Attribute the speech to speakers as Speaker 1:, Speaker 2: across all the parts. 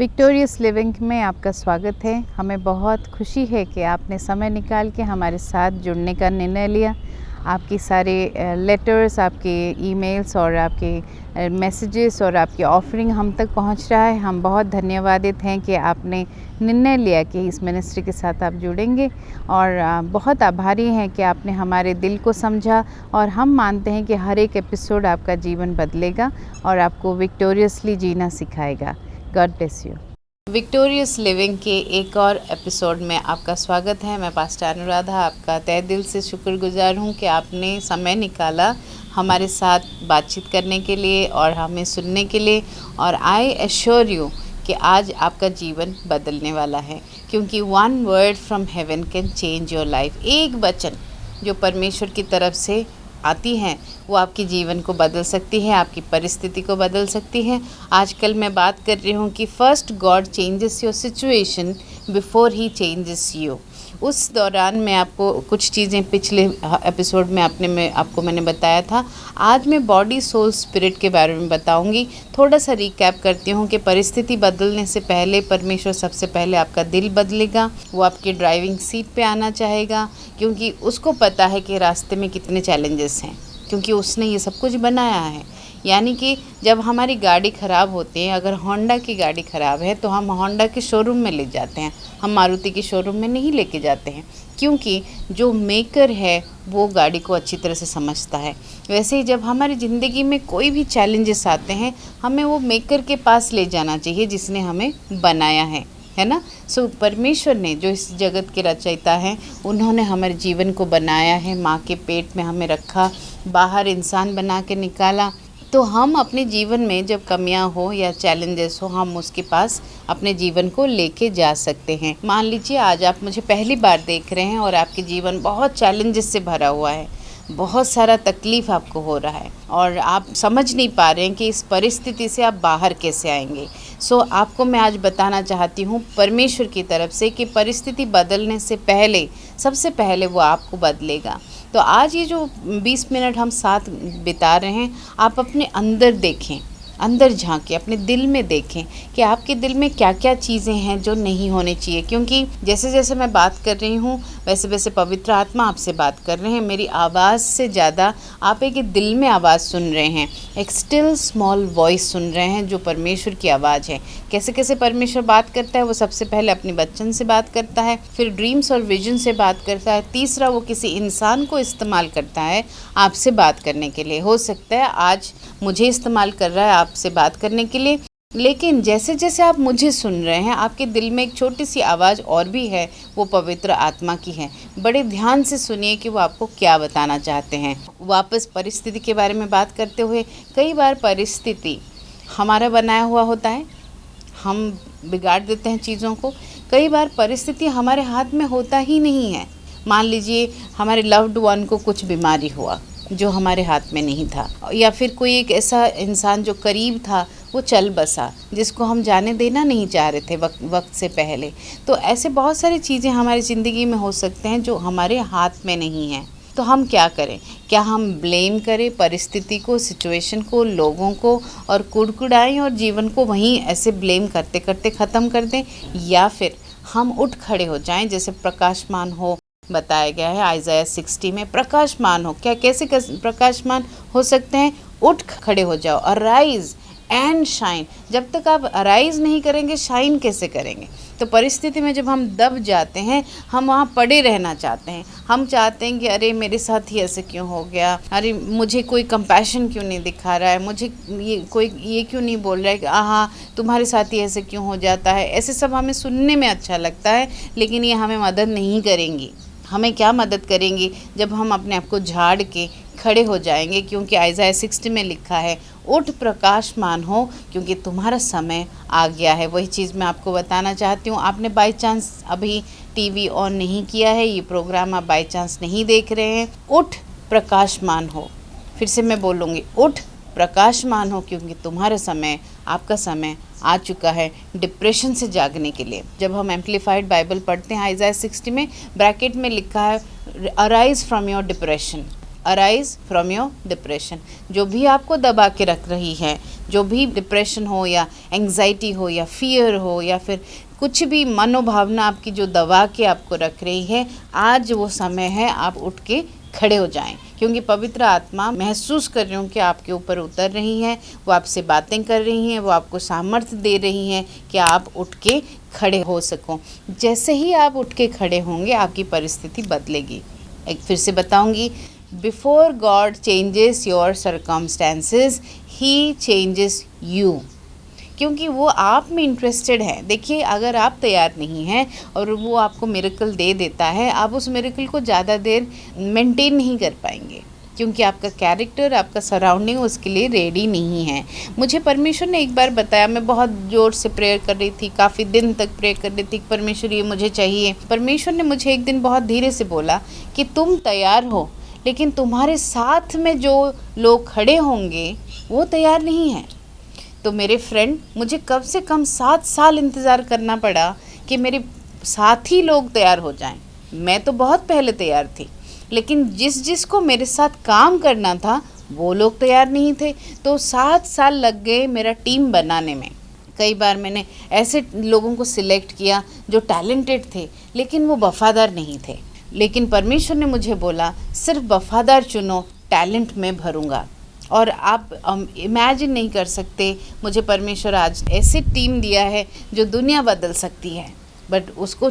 Speaker 1: Victorious living में आपका स्वागत है। हमें बहुत खुशी है कि आपने समय निकाल के हमारे साथ जुड़ने का निर्णय लिया। आपकी सारे लेटर्स, आपके ईमेल्स और आपके मैसेजेस और आपकी ऑफरिंग हम तक पहुंच रहा है। हम बहुत धन्यवादित हैं कि आपने निर्णय लिया कि इस मिनिस्ट्री के साथ आप जुड़ेंगे और बहुत आभारी हैं कि आपने हमारे दिल को समझा और हम मानते हैं कि हर एक एपिसोड आपका जीवन बदलेगा और आपको विक्टोरियसली जीना सिखाएगा। God bless you. Victorious living के एक और एपिसोड में आपका स्वागत है। मैं पास्टर अनुराधा आपका तहे दिल से शुक्रगुजार हूँ कि आपने समय निकाला हमारे साथ बातचीत करने के लिए और हमें सुनने के लिए। और आई एश्योर यू कि आज आपका जीवन बदलने वाला है, क्योंकि one word from heaven can change your life. एक वचन जो परमेश्वर की तरफ से आती हैं वो आपके जीवन को बदल सकती है, आपकी परिस्थिति को बदल सकती है। आजकल मैं बात कर रही हूँ कि first God changes your situation before he changes you. उस दौरान मैं आपको कुछ चीज़ें पिछले एपिसोड में आपको मैंने बताया था। आज मैं बॉडी सोल स्पिरिट के बारे में बताऊंगी। थोड़ा सा रिकैप करती हूँ कि परिस्थिति बदलने से पहले परमेश्वर सबसे पहले आपका दिल बदलेगा। वो आपकी ड्राइविंग सीट पे आना चाहेगा, क्योंकि उसको पता है कि रास्ते में कितने चैलेंजेस हैं, क्योंकि उसने ये सब कुछ बनाया है। यानी कि जब हमारी गाड़ी ख़राब होती है, अगर होंडा की गाड़ी ख़राब है तो हम होंडा के शोरूम में ले जाते हैं, हम मारुति के शोरूम में नहीं लेके जाते हैं, क्योंकि जो मेकर है वो गाड़ी को अच्छी तरह से समझता है। वैसे ही जब हमारी ज़िंदगी में कोई भी चैलेंजेस आते हैं, हमें वो मेकर के पास ले जाना चाहिए जिसने हमें बनाया है ना। सो परमेश्वर ने, जो इस जगत के रचयिता हैं, उन्होंने हमारे जीवन को बनाया है, माँ के पेट में हमें रखा, बाहर इंसान बना के निकाला। तो हम अपने जीवन में जब कमियां हो या चैलेंजेस हो, हम उसके पास अपने जीवन को लेके जा सकते हैं। मान लीजिए आज आप मुझे पहली बार देख रहे हैं और आपके जीवन बहुत चैलेंजेस से भरा हुआ है, बहुत सारा तकलीफ़ आपको हो रहा है और आप समझ नहीं पा रहे हैं कि इस परिस्थिति से आप बाहर कैसे आएंगे। सो आपको मैं आज बताना चाहती हूँ परमेश्वर की तरफ से कि परिस्थिति बदलने से पहले, सबसे पहले वो आपको बदलेगा। तो आज ये जो 20 मिनट हम साथ बिता रहे हैं, आप अपने अंदर देखें, अंदर झांकें, अपने दिल में देखें कि आपके दिल में क्या क्या चीज़ें हैं जो नहीं होनी चाहिए। क्योंकि जैसे जैसे मैं बात कर रही हूँ वैसे वैसे पवित्र आत्मा आपसे बात कर रहे हैं। मेरी आवाज़ से ज़्यादा आप एक दिल में आवाज़ सुन रहे हैं, एक स्टिल स्मॉल वॉइस सुन रहे हैं जो परमेश्वर की आवाज़ है। कैसे कैसे परमेश्वर बात करता है? वो सबसे पहले अपने बच्चन से बात करता है, फिर ड्रीम्स और विजन से बात करता है, तीसरा वो किसी इंसान को इस्तेमाल करता है आपसे बात करने के लिए। हो सकता है आज मुझे इस्तेमाल कर रहा है आपसे बात करने के लिए, लेकिन जैसे जैसे आप मुझे सुन रहे हैं आपके दिल में एक छोटी सी आवाज़ और भी है, वो पवित्र आत्मा की है। बड़े ध्यान से सुनिए कि वो आपको क्या बताना चाहते हैं। वापस परिस्थिति के बारे में बात करते हुए, कई बार परिस्थिति हमारा बनाया हुआ होता है, हम बिगाड़ देते हैं चीज़ों को। कई बार परिस्थिति हमारे हाथ में होता ही नहीं है। मान लीजिए हमारे लव्ड वन को कुछ बीमारी हुआ जो हमारे हाथ में नहीं था, या फिर कोई एक ऐसा इंसान जो करीब था वो चल बसा जिसको हम जाने देना नहीं चाह रहे थे वक्त से पहले। तो ऐसे बहुत सारी चीज़ें हमारी ज़िंदगी में हो सकते हैं जो हमारे हाथ में नहीं हैं। तो हम क्या करें? क्या हम ब्लेम करें परिस्थिति को, सिचुएशन को, लोगों को और कुड़कुड़ाएं और जीवन को वहीं ऐसे ब्लेम करते करते ख़त्म कर दें, या फिर हम उठ खड़े हो जाएं? जैसे प्रकाशमान हो बताया गया है आइज़ाया 60 में, प्रकाशमान हो। क्या कैसे प्रकाशमान हो सकते हैं? उठ खड़े हो जाओ, अराइज एंड शाइन। जब तक आप अराइज नहीं करेंगे, शाइन कैसे करेंगे? तो परिस्थिति में जब हम दब जाते हैं, हम वहाँ पड़े रहना चाहते हैं। हम चाहते हैं कि अरे मेरे साथ ही ऐसे क्यों हो गया, अरे मुझे कोई कंपैशन क्यों नहीं दिखा रहा है, मुझे ये क्यों नहीं बोल रहा है कि हाँ तुम्हारे साथ ही ऐसे क्यों हो जाता है। ऐसे सब हमें सुनने में अच्छा लगता है, लेकिन ये हमें मदद नहीं करेंगी। हमें क्या मदद करेंगी? जब हम अपने आप को झाड़ के खड़े हो जाएंगे, क्योंकि आइज़ाया 60 में लिखा है, उठ प्रकाशमान हो क्योंकि तुम्हारा समय आ गया है। वही चीज़ मैं आपको बताना चाहती हूँ। आपने बाई चांस अभी टीवी ऑन नहीं किया है, ये प्रोग्राम आप बाई चांस नहीं देख रहे हैं, उठ प्रकाशमान हो। फिर से मैं बोलूँगी, उठ प्रकाशमान हो क्योंकि तुम्हारा समय, आपका समय आ चुका है डिप्रेशन से जागने के लिए। जब हम एम्प्लीफाइड बाइबल पढ़ते हैं, आइज़ाया 60 में ब्रैकेट में लिखा है, arise from your depression. Arise from your depression. जो भी आपको दबा के रख रही है, जो भी डिप्रेशन हो या एंग्जाइटी हो या फियर हो या फिर कुछ भी मनोभावना आपकी जो दबा के आपको रख रही है, आज वो समय है आप उठ के खड़े हो जाएं, क्योंकि पवित्र आत्मा महसूस कर रही हूँ कि आपके ऊपर उतर रही हैं, वो आपसे बातें कर रही हैं, वो आपको सामर्थ्य दे रही हैं कि आप उठ के खड़े हो सको। जैसे ही आप उठ के खड़े होंगे आपकी परिस्थिति बदलेगी। एक फिर से बताऊंगी, before God changes your circumstances, he changes you, क्योंकि वो आप में इंटरेस्टेड है। देखिए, अगर आप तैयार नहीं हैं और वो आपको मिरेकल दे देता है, आप उस मिरेकल को ज़्यादा देर मेंटेन नहीं कर पाएंगे, क्योंकि आपका कैरेक्टर, आपका सराउंडिंग उसके लिए रेडी नहीं है। मुझे परमेश्वर ने एक बार बताया, मैं बहुत ज़ोर से प्रेयर कर रही थी, काफ़ी दिन तक प्रेयर कर रही थी, परमेश्वर ये मुझे चाहिए। परमेश्वर ने मुझे एक दिन बहुत धीरे से बोला कि तुम तैयार हो, लेकिन तुम्हारे साथ में जो लोग खड़े होंगे वो तैयार नहीं हैं। तो मेरे फ्रेंड, मुझे कम से कम 7 साल इंतज़ार करना पड़ा कि मेरे साथी लोग तैयार हो जाएं। मैं तो बहुत पहले तैयार थी, लेकिन जिसको मेरे साथ काम करना था वो लोग तैयार नहीं थे। तो 7 साल लग गए मेरा टीम बनाने में। कई बार मैंने ऐसे लोगों को सिलेक्ट किया जो टैलेंटेड थे, लेकिन वो वफ़ादार नहीं थे। लेकिन परमेश्वर ने मुझे बोला, सिर्फ वफ़ादार चुनो, टैलेंट मैं भरूँगा। और आप इमेजिन नहीं कर सकते, मुझे परमेश्वर आज ऐसी टीम दिया है जो दुनिया बदल सकती है। बट उसको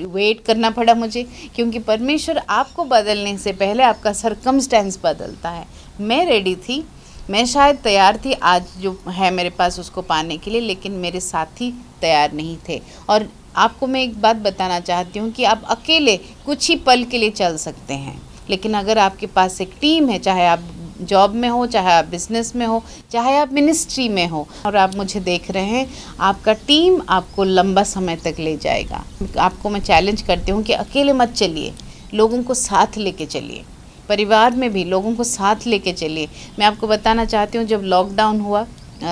Speaker 1: वेट करना पड़ा मुझे, क्योंकि परमेश्वर आपको बदलने से पहले आपका सरकमस्टेंस बदलता है। मैं रेडी थी, मैं शायद तैयार थी आज जो है मेरे पास उसको पाने के लिए, लेकिन मेरे साथी तैयार नहीं थे। और आपको मैं एक बात बताना चाहती हूँ कि आप अकेले कुछ ही पल के लिए चल सकते हैं, लेकिन अगर आपके पास एक टीम है, चाहे आप जॉब में हो, चाहे आप बिज़नेस में हो, चाहे आप मिनिस्ट्री में हो, और आप मुझे देख रहे हैं, आपका टीम आपको लंबा समय तक ले जाएगा। आपको मैं चैलेंज करती हूँ कि अकेले मत चलिए, लोगों को साथ लेके चलिए। परिवार में भी लोगों को साथ लेके चलिए। मैं आपको बताना चाहती हूँ, जब लॉकडाउन हुआ,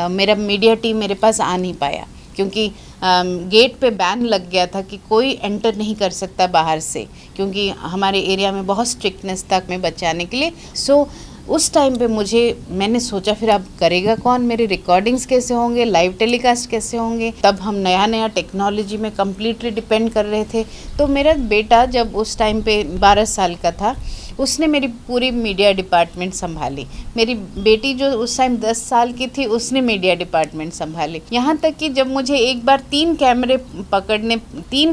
Speaker 1: मेरा मीडिया टीम मेरे पास आ नहीं पाया, क्योंकि गेट पे बैन लग गया था कि कोई एंटर नहीं कर सकता बाहर से, क्योंकि हमारे एरिया में बहुत स्ट्रिक्टनेस था में बचाने के लिए। सो उस टाइम पे मैंने सोचा, फिर अब करेगा कौन, मेरे रिकॉर्डिंग्स कैसे होंगे, लाइव टेलीकास्ट कैसे होंगे। तब हम नया टेक्नोलॉजी में कम्प्लीटली डिपेंड कर रहे थे। तो मेरा बेटा जब उस टाइम पे 12 साल का था, उसने मेरी पूरी मीडिया डिपार्टमेंट संभाली। मेरी बेटी जो उस टाइम 10 साल की थी, उसने मीडिया डिपार्टमेंट संभाली। यहाँ तक कि जब मुझे एक बार 3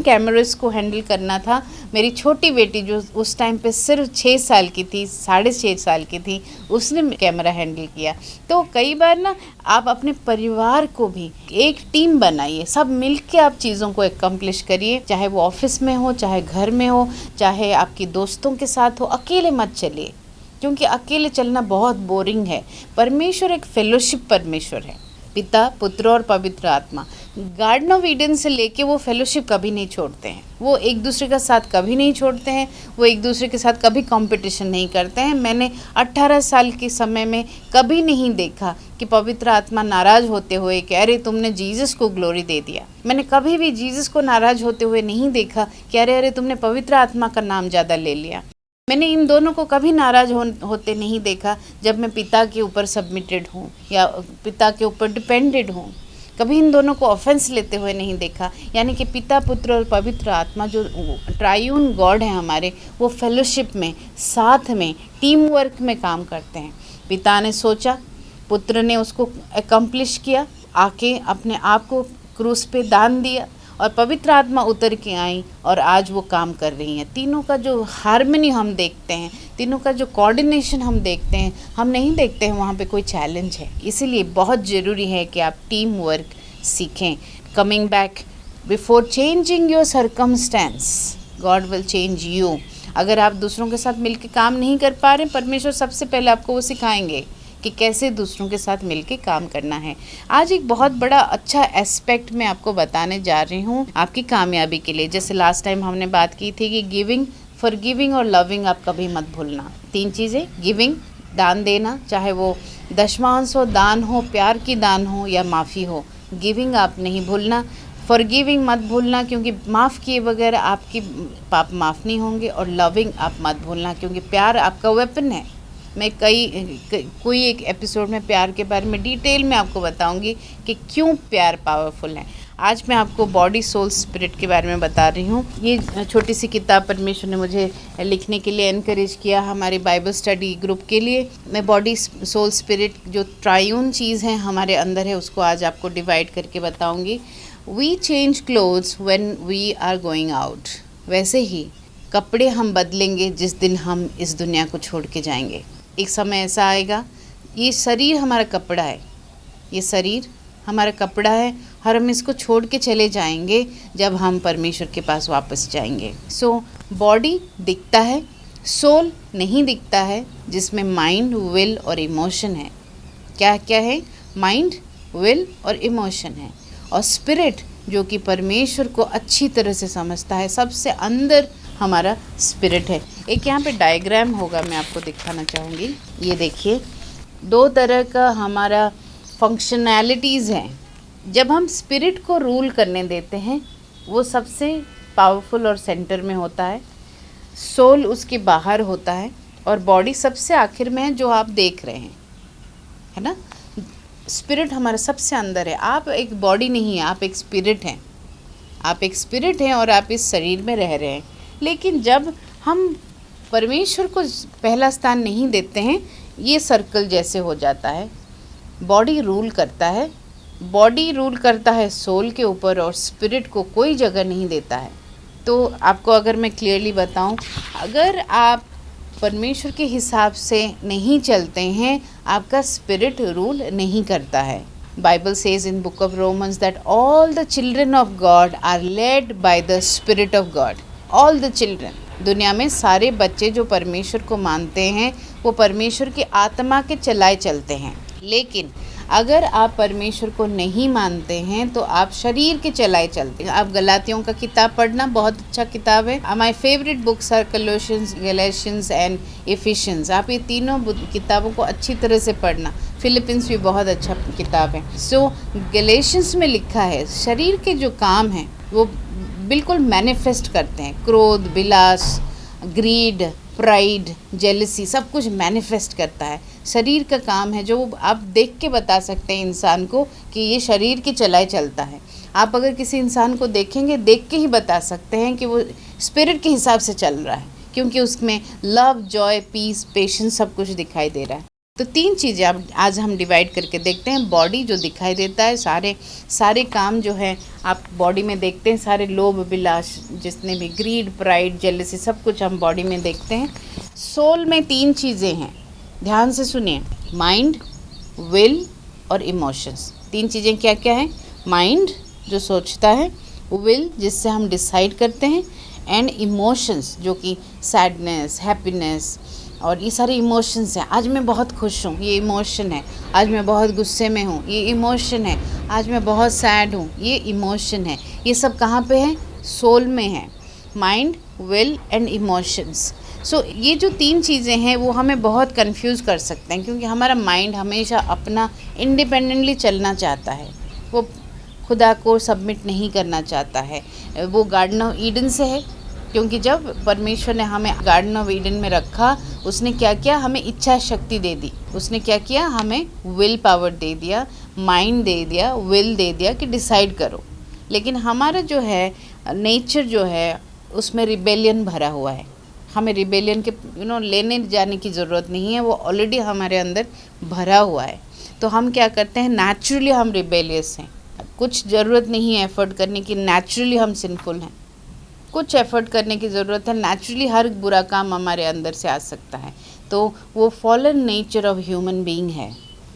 Speaker 1: कैमरेस को हैंडल करना था, मेरी छोटी बेटी जो उस टाइम पे सिर्फ 6 साल की थी, 6.5 साल की थी, उसने कैमरा हैंडल किया। तो कई बार ना, आप अपने परिवार को भी एक टीम बनाइए, सब मिलके आप चीज़ों को एकम्प्लिश करिए, चाहे वो ऑफिस में हो, चाहे घर में हो, चाहे आपकी दोस्तों के साथ हो। अकेले मत चलिए, क्योंकि अकेले चलना बहुत बोरिंग है। परमेश्वर एक फेलोशिप परमेश्वर है, पिता, पुत्र और पवित्र आत्मा। गार्डन ऑफ ईडन से लेके वो फेलोशिप कभी नहीं छोड़ते हैं, वो एक दूसरे का साथ कभी नहीं छोड़ते हैं, वो एक दूसरे के साथ कभी कंपटीशन नहीं करते हैं। मैंने 18 साल के समय में कभी नहीं देखा कि पवित्र आत्मा नाराज़ होते हुए कि अरे तुमने जीसस को ग्लोरी दे दिया। मैंने कभी भी जीसस को नाराज़ होते हुए नहीं देखा कि अरे तुमने पवित्र आत्मा का नाम ज़्यादा ले लिया। मैंने इन दोनों को कभी नाराज़ होते नहीं देखा जब मैं पिता के ऊपर सबमिटेड हूँ या पिता के ऊपर डिपेंडेड हूँ। कभी इन दोनों को ऑफेंस लेते हुए नहीं देखा। यानी कि पिता, पुत्र और पवित्र आत्मा जो ट्रायून गॉड है हमारे, वो फेलोशिप में, साथ में, टीम वर्क में काम करते हैं। पिता ने सोचा, पुत्र ने उसको एकम्प्लिश किया, आके अपने आप को क्रूस पे दान दिया, और पवित्र आत्मा उतर के आई और आज वो काम कर रही हैं। तीनों का जो हार्मनी हम देखते हैं, तीनों का जो कोऑर्डिनेशन हम देखते हैं, हम नहीं देखते हैं वहाँ पे कोई चैलेंज है। इसीलिए बहुत ज़रूरी है कि आप टीम वर्क सीखें। Coming back, before changing your circumstance, God will change you. अगर आप दूसरों के साथ मिलकर काम नहीं कर पा रहे, परमेश्वर सबसे पहले आपको वो सिखाएंगे कि कैसे दूसरों के साथ मिलके काम करना है। आज एक बहुत बड़ा अच्छा एस्पेक्ट मैं आपको बताने जा रही हूँ आपकी कामयाबी के लिए। जैसे लास्ट टाइम हमने बात की थी कि गिविंग, फॉरगिविंग और लविंग आप कभी मत भूलना। 3 चीज़ें, गिविंग, दान देना, चाहे वो दशमांश हो, दान हो, प्यार की दान हो या माफ़ी हो, गिविंग आप नहीं भूलना। फॉरगिविंग मत भूलना, क्योंकि माफ़ किए बगैर आपकी पाप माफ़ नहीं होंगे। और लविंग आप मत भूलना, क्योंकि प्यार आपका वेपन है। मैं कोई एक एपिसोड में प्यार के बारे में डिटेल में आपको बताऊंगी कि क्यों प्यार पावरफुल है। आज मैं आपको बॉडी सोल स्पिरिट के बारे में बता रही हूँ। ये छोटी सी किताब परमेश्वर ने मुझे लिखने के लिए एनकरेज किया हमारे बाइबल स्टडी ग्रुप के लिए। मैं बॉडी सोल स्पिरिट जो ट्रायून चीज़ है हमारे अंदर है उसको आज आपको डिवाइड करके बताऊँगी। We change clothes when we are going out. वैसे ही कपड़े हम बदलेंगे जिस दिन हम इस दुनिया को छोड़ के जाएंगे। एक समय ऐसा आएगा, ये शरीर हमारा कपड़ा है, ये शरीर हमारा कपड़ा है और हम इसको छोड़ के चले जाएंगे जब हम परमेश्वर के पास वापस जाएंगे। सो बॉडी दिखता है, सोल नहीं दिखता है, जिसमें माइंड, विल और इमोशन है। क्या क्या है? माइंड, विल और इमोशन है। और स्पिरिट जो कि परमेश्वर को अच्छी तरह से समझता है, सबसे अंदर हमारा स्पिरिट है। एक यहाँ पे डायग्राम होगा, मैं आपको दिखाना चाहूँगी। ये देखिए, दो तरह का हमारा फंक्शनैलिटीज़ हैं। जब हम स्पिरिट को रूल करने देते हैं वो सबसे पावरफुल और सेंटर में होता है, सोल उसके बाहर होता है और बॉडी सबसे आखिर में है जो आप देख रहे हैं, है ना। स्पिरिट हमारा सबसे अंदर है। आप एक बॉडी नहीं है, आप एक स्पिरिट हैं। आप एक स्पिरिट हैं और आप इस शरीर में रह रहे हैं। लेकिन जब हम परमेश्वर को पहला स्थान नहीं देते हैं, ये सर्कल जैसे हो जाता है। बॉडी रूल करता है, बॉडी रूल करता है सोल के ऊपर और स्पिरिट को कोई जगह नहीं देता है। तो आपको अगर मैं क्लियरली बताऊं, अगर आप परमेश्वर के हिसाब से नहीं चलते हैं, आपका स्पिरिट रूल नहीं करता है। Bible says in book of Romans that all the children of God are led by the spirit of God. All the children, दुनिया में सारे बच्चे जो परमेश्वर को मानते हैं वो परमेश्वर की आत्मा के चलाए चलते हैं। लेकिन अगर आप परमेश्वर को नहीं मानते हैं तो आप शरीर के चलाए चलते हैं। आप गलातियों का किताब पढ़ना, बहुत अच्छा किताब है। My favourite books are Colossians, Galatians and Ephesians. आप ये तीनों किताबों को अच्छी तरह से पढ़ना। फिलिपिन्स भी बहुत अच्छा किताब है। सो गैलेशियंस में लिखा है शरीर के जो काम हैं वो बिल्कुल मैनिफेस्ट करते हैं। क्रोध, विलास, ग्रीड, प्राइड, जेलसी, सब कुछ मैनिफेस्ट करता है। शरीर का काम है जो आप देख के बता सकते हैं इंसान को कि ये शरीर के चलाए चलता है। आप अगर किसी इंसान को देखेंगे, देख के ही बता सकते हैं कि वो स्पिरिट के हिसाब से चल रहा है, क्योंकि उसमें लव, जॉय, पीस, पेशेंस सब कुछ दिखाई दे रहा है। तो तीन चीज़ें अब आज हम डिवाइड करके देखते हैं। बॉडी जो दिखाई देता है, सारे काम जो है आप बॉडी में देखते हैं, सारे लोभ, विलास, जितने भी ग्रीड, प्राइड, जेलसी, सब कुछ हम बॉडी में देखते हैं। सोल में तीन चीज़ें हैं, ध्यान से सुनिए। माइंड, विल और इमोशंस। तीन चीज़ें क्या क्या हैं? माइंड जो सोचता है, विल जिससे हम डिसाइड करते हैं, एंड इमोशंस जो कि सैडनेस, हैप्पीनेस और ये सारे इमोशंस हैं। आज मैं बहुत खुश हूँ, ये इमोशन है। आज मैं बहुत गुस्से में हूँ, ये इमोशन है। आज मैं बहुत सैड हूँ, ये इमोशन है। ये सब कहाँ पे है? सोल में है। Mind, will and emotions. So ये जो तीन चीज़ें हैं वो हमें बहुत कंफ्यूज कर सकते हैं, क्योंकि हमारा माइंड हमेशा अपना इंडिपेंडेंटली चलना चाहता है। वो खुदा को सबमिट नहीं करना चाहता है। वो गार्डन ऑफ ईडन से है, क्योंकि जब परमेश्वर ने हमें गार्डन ऑफ ईडन में रखा, उसने क्या किया? हमें इच्छा शक्ति दे दी। उसने क्या किया? हमें विल पावर दे दिया, माइंड दे दिया, विल दे दिया कि डिसाइड करो। लेकिन हमारा जो है नेचर जो है उसमें रिबेलियन भरा हुआ है। हमें रिबेलियन के लेने जाने की ज़रूरत नहीं है, वो ऑलरेडी हमारे अंदर भरा हुआ है। तो हम क्या करते हैं? नेचुरली हम रिबेलियस हैं। कुछ ज़रूरत नहीं है एफर्ट करने की, नेचुरली हम सिंफुल हैं। कुछ एफर्ट करने की ज़रूरत है, नेचुरली हर बुरा काम हमारे अंदर से आ सकता है। तो वो fallen nature of human being है,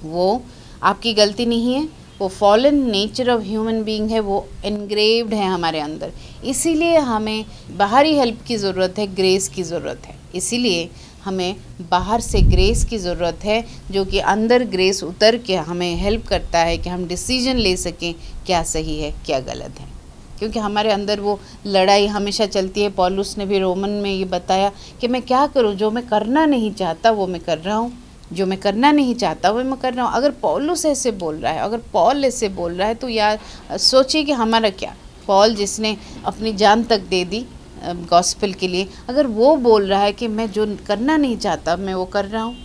Speaker 1: वो आपकी गलती नहीं है। वो fallen nature of human being है, वो एनग्रेव्ड है हमारे अंदर। इसीलिए हमें बाहरी हेल्प की ज़रूरत है, ग्रेस की ज़रूरत है। इसीलिए हमें बाहर से ग्रेस की ज़रूरत है, जो कि अंदर ग्रेस उतर के हमें हेल्प करता है कि हम डिसीजन ले सकें क्या सही है क्या गलत है। क्योंकि हमारे अंदर वो लड़ाई हमेशा चलती है। पौलुस ने भी रोमन में ये बताया कि मैं क्या करूं, जो मैं करना नहीं चाहता वो मैं कर रहा हूं, जो मैं करना नहीं चाहता वो मैं कर रहा हूं। अगर पौलुस ऐसे बोल रहा है, अगर पॉल ऐसे बोल रहा है, तो यार सोचिए कि हमारा क्या। पॉल जिसने अपनी जान तक दे दी गॉस्पेल के लिए, अगर वो बोल रहा है कि मैं जो करना नहीं चाहता मैं वो कर रहा हूँ,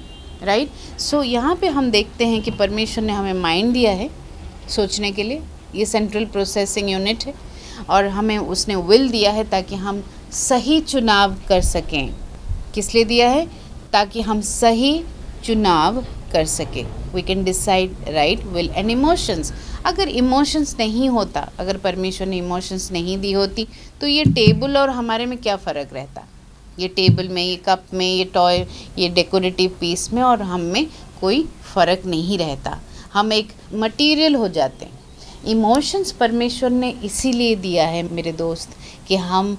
Speaker 1: राइट। सो यहाँ पे हम देखते हैं कि परमेश्वर ने हमें माइंड दिया है सोचने के लिए, ये सेंट्रल प्रोसेसिंग यूनिट है, और हमें उसने विल दिया है ताकि हम सही चुनाव कर सकें। किस लिए दिया है? ताकि हम सही चुनाव कर सकें। We can decide right will and emotions. अगर इमोशंस नहीं होता, अगर परमेश्वर ने इमोशंस नहीं दी होती, तो ये टेबल और हमारे में क्या फ़र्क रहता? ये टेबल में, ये कप में, ये टॉय, ये डेकोरेटिव पीस में और हम में कोई फ़र्क नहीं रहता। हम एक मटीरियल हो जाते हैं। इमोशंस परमेश्वर ने इसीलिए दिया है मेरे दोस्त, कि हम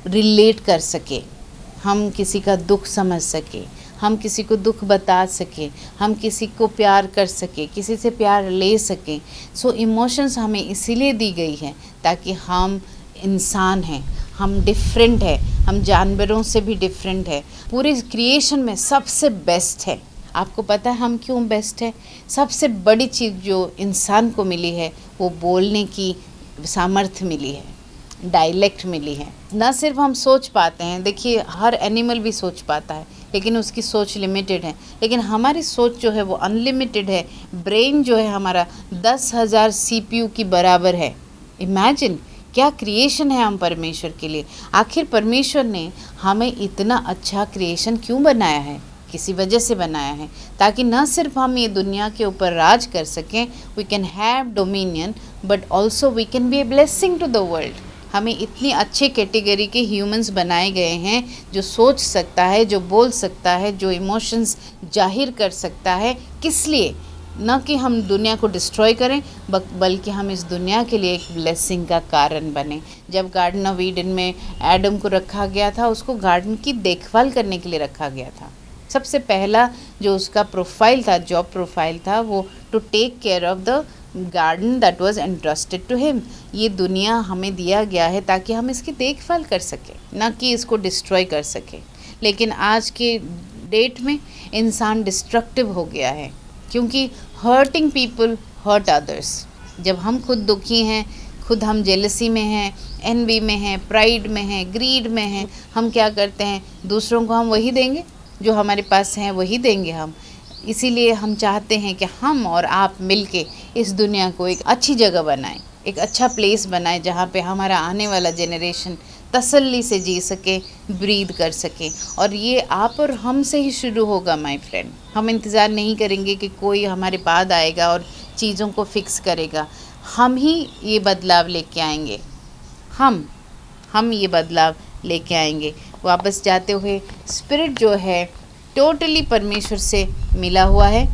Speaker 1: रिलेट कर सके, हम किसी का दुख समझ सके, हम किसी को दुख बता सके, हम किसी को प्यार कर सके, किसी से प्यार ले सके। सो इमोशंस हमें इसीलिए दी गई है ताकि हम इंसान हैं, हम डिफरेंट है, हम जानवरों से भी डिफरेंट है, पूरे क्रिएशन में सबसे बेस्ट है। आपको पता है हम क्यों बेस्ट है? सबसे बड़ी चीज़ जो इंसान को मिली है वो बोलने की सामर्थ्य मिली है, डायलेक्ट मिली है। ना सिर्फ हम सोच पाते हैं, देखिए हर एनिमल भी सोच पाता है लेकिन उसकी सोच लिमिटेड है, लेकिन हमारी सोच जो है वो अनलिमिटेड है। ब्रेन जो है हमारा 10,000 CPU की बराबर है। इमेजिन क्या क्रिएशन है हम परमेश्वर के लिए। आखिर परमेश्वर ने हमें इतना अच्छा क्रिएशन क्यों बनाया है? किसी वजह से बनाया है, ताकि न सिर्फ हम ये दुनिया के ऊपर राज कर सकें, we can have dominion, but also we can be a blessing to the world. हमें इतनी अच्छे कैटेगरी के ह्यूमंस बनाए गए हैं जो सोच सकता है, जो बोल सकता है, जो इमोशंस जाहिर कर सकता है। किस लिए? न कि हम दुनिया को डिस्ट्रॉय करें, बल्कि हम इस दुनिया के लिए एक ब्लेसिंग का कारण बने। जब गार्डन ऑफ ईडन में एडम को रखा गया था, उसको गार्डन की देखभाल करने के लिए रखा गया था। सबसे पहला जो उसका प्रोफाइल था, जॉब प्रोफाइल था, वो to take care of the garden that was entrusted to him. ये दुनिया हमें दिया गया है ताकि हम इसकी देखभाल कर सकें, ना कि इसको डिस्ट्रॉय कर सकें। लेकिन आज के डेट में इंसान डिस्ट्रक्टिव हो गया है, क्योंकि हर्टिंग पीपल हर्ट अदर्स। जब हम खुद दुखी हैं, खुद हम जेलसी में हैं, एनवी में हैं, प्राइड में हैं, ग्रीड में हैं, हम क्या करते हैं? दूसरों को हम वही देंगे जो हमारे पास हैं, वही देंगे हम। इसीलिए हम चाहते हैं कि हम और आप मिलके इस दुनिया को एक अच्छी जगह बनाएं, एक अच्छा प्लेस बनाएं, जहाँ पे हमारा आने वाला जेनरेशन तसल्ली से जी सके, ब्रीद कर सके। और ये आप और हम से ही शुरू होगा माय फ्रेंड। हम इंतज़ार नहीं करेंगे कि कोई हमारे बाद आएगा और चीज़ों को फिक्स करेगा। हम ही ये बदलाव लेके आएंगे, हम ये बदलाव लेके आएंगे। वापस जाते हुए स्पिरिट जो है टोटली परमेश्वर से मिला हुआ है।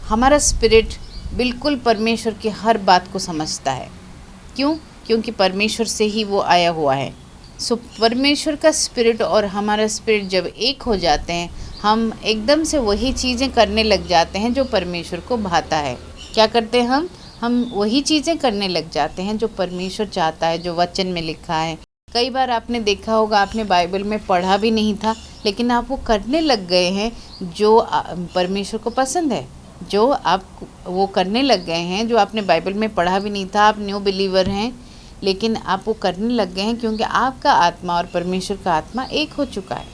Speaker 1: हमारा स्पिरिट बिल्कुल परमेश्वर की हर बात को समझता है। क्यों? क्योंकि परमेश्वर से ही वो आया हुआ है। सो परमेश्वर का स्पिरिट और हमारा स्पिरिट जब एक हो जाते हैं, हम एकदम से वही चीज़ें करने लग जाते हैं जो परमेश्वर को भाता है। क्या करते हैं हम वही चीज़ें करने लग जाते हैं जो परमेश्वर चाहता है, जो वचन में लिखा है। कई बार आपने देखा होगा, आपने बाइबल में पढ़ा भी नहीं था, लेकिन आप वो करने लग गए हैं जो परमेश्वर को पसंद है। जो आप वो करने लग गए हैं जो आपने बाइबल में पढ़ा भी नहीं था। आप न्यू बिलीवर हैं, लेकिन आप वो करने लग गए हैं क्योंकि आपका आत्मा और परमेश्वर का आत्मा एक हो चुका है।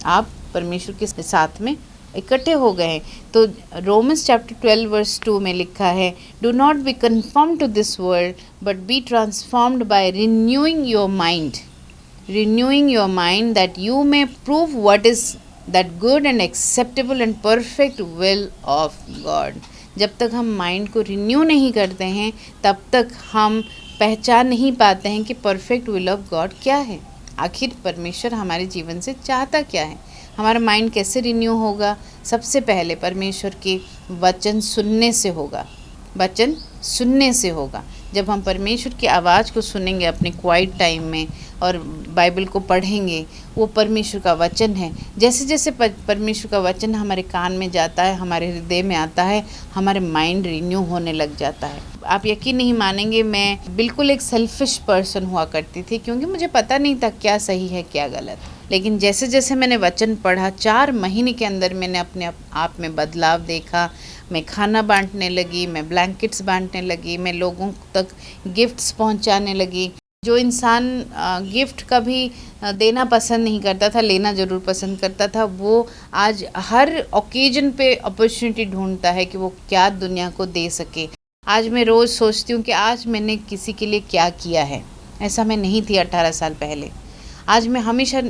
Speaker 1: आप परमेश्वर के साथ में इकट्ठे हो गए हैं। तो रोमन्स चैप्टर 12 वर्स 2 में लिखा है, do not be confirmed to this world but be transformed by renewing your mind, renewing your mind that you may prove what is that good and acceptable and perfect will of God। जब तक हम mind को renew नहीं करते हैं, तब तक हम पहचान नहीं पाते हैं कि परफेक्ट विल ऑफ गॉड क्या है। आखिर परमेश्वर हमारे जीवन से चाहता क्या है। हमारा माइंड कैसे रिन्यू होगा? सबसे पहले परमेश्वर के वचन सुनने से होगा। वचन सुनने से होगा। जब हम परमेश्वर की आवाज़ को सुनेंगे अपने क्वाइट टाइम में और बाइबल को पढ़ेंगे, वो परमेश्वर का वचन है। जैसे जैसे परमेश्वर का वचन हमारे कान में जाता है, हमारे हृदय में आता है, हमारे माइंड रिन्यू होने लग जाता है। आप यकीन नहीं मानेंगे, मैं बिल्कुल एक सेल्फिश पर्सन हुआ करती थी, क्योंकि मुझे पता नहीं था क्या सही है क्या गलत। लेकिन जैसे जैसे मैंने वचन पढ़ा, 4 महीने के अंदर मैंने अपने आप में बदलाव देखा। मैं खाना बांटने लगी, मैं ब्लैंकेट्स बांटने लगी, मैं लोगों तक गिफ्ट्स पहुंचाने लगी। जो इंसान गिफ्ट कभी देना पसंद नहीं करता था, लेना ज़रूर पसंद करता था, वो आज हर ओकेजन पे अपॉर्चुनिटी ढूंढता है कि वो क्या दुनिया को दे सके। आज मैं रोज़ सोचती हूँ कि आज मैंने किसी के लिए क्या किया है। ऐसा मैं नहीं थी 18 साल पहले। आज मैं हमेशा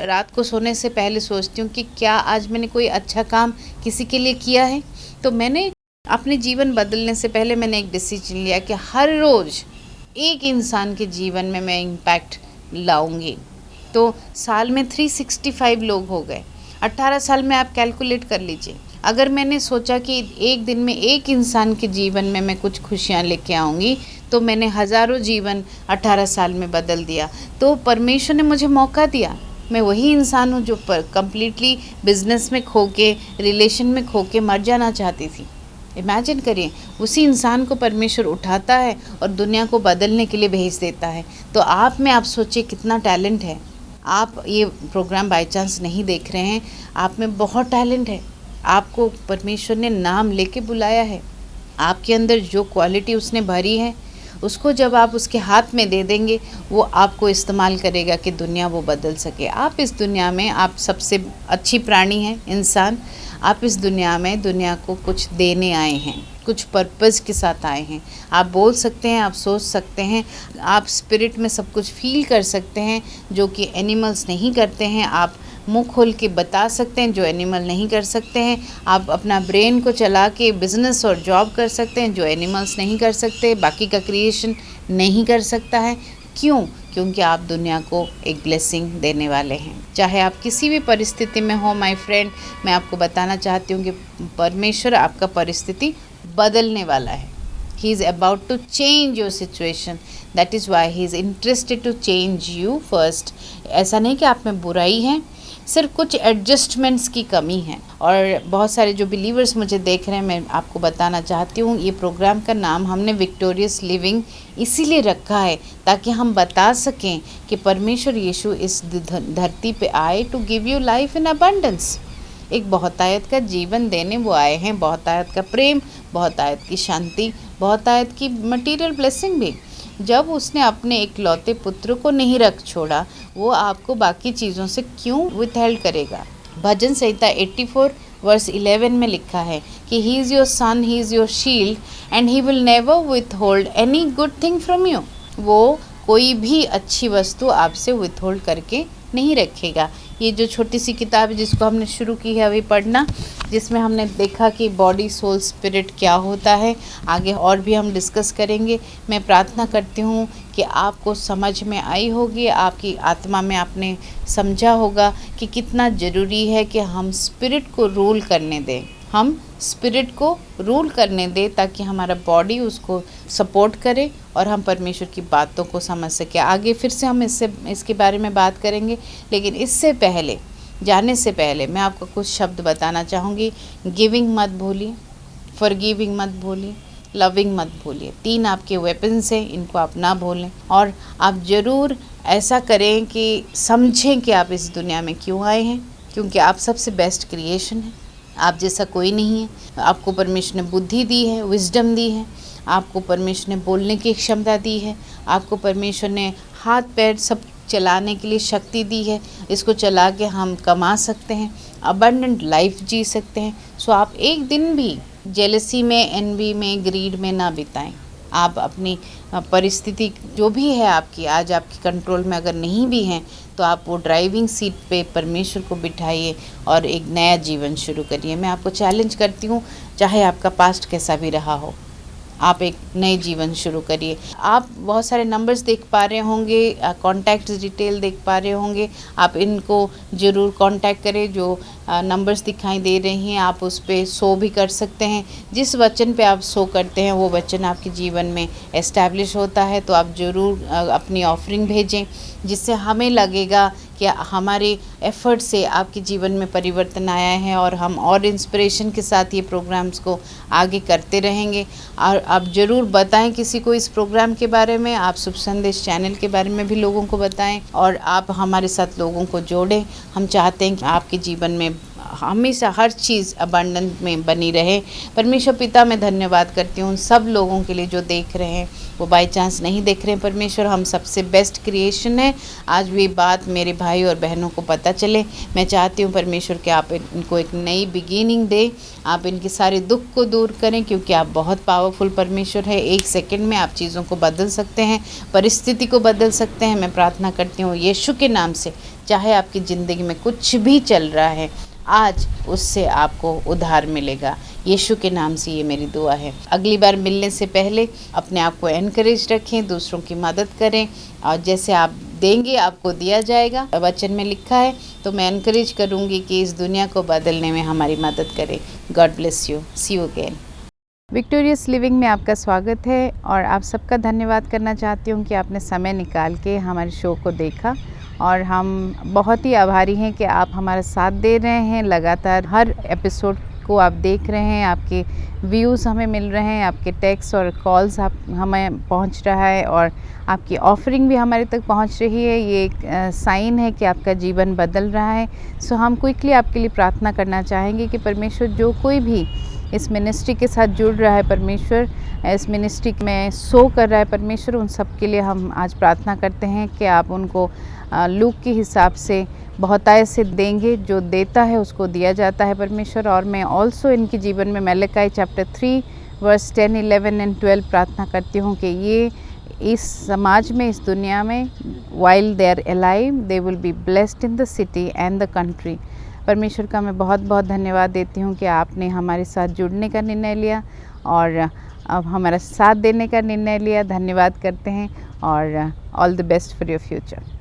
Speaker 1: रात को सोने से पहले सोचती हूँ कि क्या आज मैंने कोई अच्छा काम किसी के लिए किया है। तो मैंने अपने जीवन बदलने से पहले मैंने एक डिसीजन लिया कि हर रोज़ एक इंसान के जीवन में मैं इम्पैक्ट लाऊंगी। तो साल में 365 लोग हो गए। 18 साल में आप कैलकुलेट कर लीजिए, अगर मैंने सोचा कि एक दिन में एक इंसान के जीवन में मैं कुछ खुशियाँ लेके आऊँगी, तो मैंने हज़ारों जीवन 18 साल में बदल दिया। तो परमेश्वर ने मुझे मौका दिया। मैं वही इंसान हूँ जो कम्प्लीटली बिजनेस में खो के, रिलेशन में खो के मर जाना चाहती थी। इमेजिन करिए, उसी इंसान को परमेश्वर उठाता है और दुनिया को बदलने के लिए भेज देता है। तो आप में आप सोचिए कितना टैलेंट है। आप ये प्रोग्राम बाय चांस नहीं देख रहे हैं, आप में बहुत टैलेंट है। आपको परमेश्वर ने नाम लेके बुलाया है। आपके अंदर जो क्वालिटी उसने भरी है, उसको जब आप उसके हाथ में दे देंगे, वो आपको इस्तेमाल करेगा कि दुनिया वो बदल सके। आप इस दुनिया में, आप सबसे अच्छी प्राणी हैं, इंसान। आप इस दुनिया में दुनिया को कुछ देने आए हैं, कुछ पर्पज़ के साथ आए हैं। आप बोल सकते हैं, आप सोच सकते हैं, आप स्पिरिट में सब कुछ फील कर सकते हैं जो कि एनिमल्स नहीं करते हैं। आप मुंह खोल के बता सकते हैं जो एनिमल नहीं कर सकते हैं। आप अपना ब्रेन को चला के बिज़नेस और जॉब कर सकते हैं जो एनिमल्स नहीं कर सकते, बाकी का क्रिएशन नहीं कर सकता है। क्यों? क्योंकि आप दुनिया को एक ब्लेसिंग देने वाले हैं। चाहे आप किसी भी परिस्थिति में हो माय फ्रेंड, मैं आपको बताना चाहती हूँ कि परमेश्वर आपका परिस्थिति बदलने वाला है। He is about to change your situation. That is why he is interested to change you first. ऐसा नहीं कि आप में बुराई है, सिर्फ कुछ एडजस्टमेंट्स की कमी है। और बहुत सारे जो बिलीवर्स मुझे देख रहे हैं, मैं आपको बताना चाहती हूँ, ये प्रोग्राम का नाम हमने विक्टोरियस लिविंग इसीलिए रखा है ताकि हम बता सकें कि परमेश्वर यीशु इस धरती पे आए to give you life in abundance. एक बहुतायत का जीवन देने वो आए हैं, बहुतायत का प्रेम, बहुतायत की शांति, बहुतायत की मटीरियल ब्लेसिंग भी। जब उसने अपने इकलौते पुत्र को नहीं रख छोड़ा, वो आपको बाकी चीज़ों से क्यों विथहेल्ड करेगा। भजन संहिता 84 वर्स 11 में लिखा है कि he is your son, he is your shield and he will never withhold any good thing from you. वो कोई भी अच्छी वस्तु आपसे विथहोल्ड करके नहीं रखेगा। ये जो छोटी सी किताब है जिसको हमने शुरू की है अभी पढ़ना, जिसमें हमने देखा कि बॉडी, सोल, स्पिरिट क्या होता है, आगे और भी हम डिस्कस करेंगे। मैं प्रार्थना करती हूँ कि आपको समझ में आई होगी, आपकी आत्मा में आपने समझा होगा कि कितना ज़रूरी है कि हम स्पिरिट को रूल करने दें, हम स्पिरिट को रूल करने दें ताकि हमारा बॉडी उसको सपोर्ट करे और हम परमेश्वर की बातों को समझ सके। आगे फिर से हम इसके बारे में बात करेंगे, लेकिन इससे पहले, जाने से पहले मैं आपको कुछ शब्द बताना चाहूँगी। गिविंग मत भूलिए, फॉरगिविंग मत भूलिए, लविंग मत भूलिए। 3 आपके वेपन्स हैं, इनको आप ना भूलें। और आप ज़रूर ऐसा करें कि समझें कि आप इस दुनिया में क्यों आए हैं, क्योंकि आप सबसे बेस्ट क्रिएशन हैं। आप जैसा कोई नहीं है। आपको परमेश्वर ने बुद्धि दी है, विजडम दी है, आपको परमेश्वर ने बोलने की क्षमता दी है, आपको परमेश्वर ने हाथ पैर सब चलाने के लिए शक्ति दी है। इसको चला के हम कमा सकते हैं, अबंडेंट लाइफ जी सकते हैं। सो आप एक दिन भी जेलसी में, एनवी में, ग्रीड में ना बिताएं। आप अपनी परिस्थिति जो भी है आपकी, आज आपकी कंट्रोल में अगर नहीं भी हैं, तो आप वो ड्राइविंग सीट पे परमेश्वर को बिठाइए और एक नया जीवन शुरू करिए। मैं आपको चैलेंज करती हूँ, चाहे आपका पास्ट कैसा भी रहा हो, आप एक नए जीवन शुरू करिए। आप बहुत सारे नंबर्स देख पा रहे होंगे, कॉन्टैक्ट डिटेल देख पा रहे होंगे। आप इनको ज़रूर कांटेक्ट करें। जो नंबर्स दिखाई दे रही हैं, आप उस पर सो भी कर सकते हैं। जिस वचन पे आप सो करते हैं वो वचन आपके जीवन में एस्टैब्लिश होता है। तो आप ज़रूर अपनी ऑफरिंग भेजें, जिससे हमें लगेगा कि हमारे एफ़र्ट से आपके जीवन में परिवर्तन आया है और हम और इंस्पिरेशन के साथ ये प्रोग्राम्स को आगे करते रहेंगे। और आप ज़रूर बताएं किसी को इस प्रोग्राम के बारे में, आप शुभ संदेश चैनल के बारे में भी लोगों को बताएं और आप हमारे साथ लोगों को जोड़ें। हम चाहते हैं कि आपके जीवन में हमेशा हर चीज़ अबंडेंट में बनी रहे। परमेश्वर पिता मैं धन्यवाद करती हूँ उन सब लोगों के लिए जो देख रहे हैं, वो बाई चांस नहीं देख रहे हैं। परमेश्वर हम सबसे बेस्ट क्रिएशन है। आज भी बात मेरे भाई और बहनों को पता चले। मैं चाहती हूँ परमेश्वर कि आप इनको एक नई बिगिनिंग दे, आप इनके सारे दुख को दूर करें, क्योंकि आप बहुत पावरफुल परमेश्वर है। एक सेकंड में आप चीज़ों को बदल सकते हैं, परिस्थिति को बदल सकते हैं। मैं प्रार्थना करती हूँ यीशु के नाम से, चाहे आपकी ज़िंदगी में कुछ भी चल रहा है, आज उससे आपको उद्धार मिलेगा। यीशु के नाम से ये मेरी दुआ है। अगली बार मिलने से पहले अपने आप को एनकरेज रखें, दूसरों की मदद करें, और जैसे आप देंगे आपको दिया जाएगा, वचन में लिखा है। तो मैं एनकरेज करूँगी कि इस दुनिया को बदलने में हमारी मदद करें। God bless you. See you again. Victorious living में आपका स्वागत है, और आप सबका धन्यवाद करना चाहती हूँ कि आपने समय निकाल के हमारे शो को देखा, और हम बहुत ही आभारी हैं कि आप हमारा साथ दे रहे हैं। लगातार हर एपिसोड को आप देख रहे हैं, आपके व्यूज़ हमें मिल रहे हैं, आपके टेक्स्ट और कॉल्स आप हमें पहुंच रहा है, और आपकी ऑफरिंग भी हमारे तक पहुंच रही है। ये एक साइन है कि आपका जीवन बदल रहा है। सो हम क्विकली आपके लिए प्रार्थना करना चाहेंगे कि परमेश्वर जो कोई भी इस मिनिस्ट्री के साथ जुड़ रहा है, परमेश्वर इस मिनिस्ट्री में सो कर रहा है, परमेश्वर उन सब के लिए हम आज प्रार्थना करते हैं कि आप उनको लूक के हिसाब से बहुतायत से देंगे। जो देता है उसको दिया जाता है परमेश्वर। और मैं ऑल्सो इनके जीवन में मलकी चैप्टर 3 वर्स 10, 11 एंड 12 प्रार्थना करती हूँ कि ये इस समाज में, इस दुनिया में, while they are alive they will be blessed in the city and the country. परमेश्वर का मैं बहुत बहुत धन्यवाद देती हूँ कि आपने हमारे साथ जुड़ने का निर्णय लिया और अब हमारा साथ देने का निर्णय लिया। धन्यवाद करते हैं, और all the best for your future.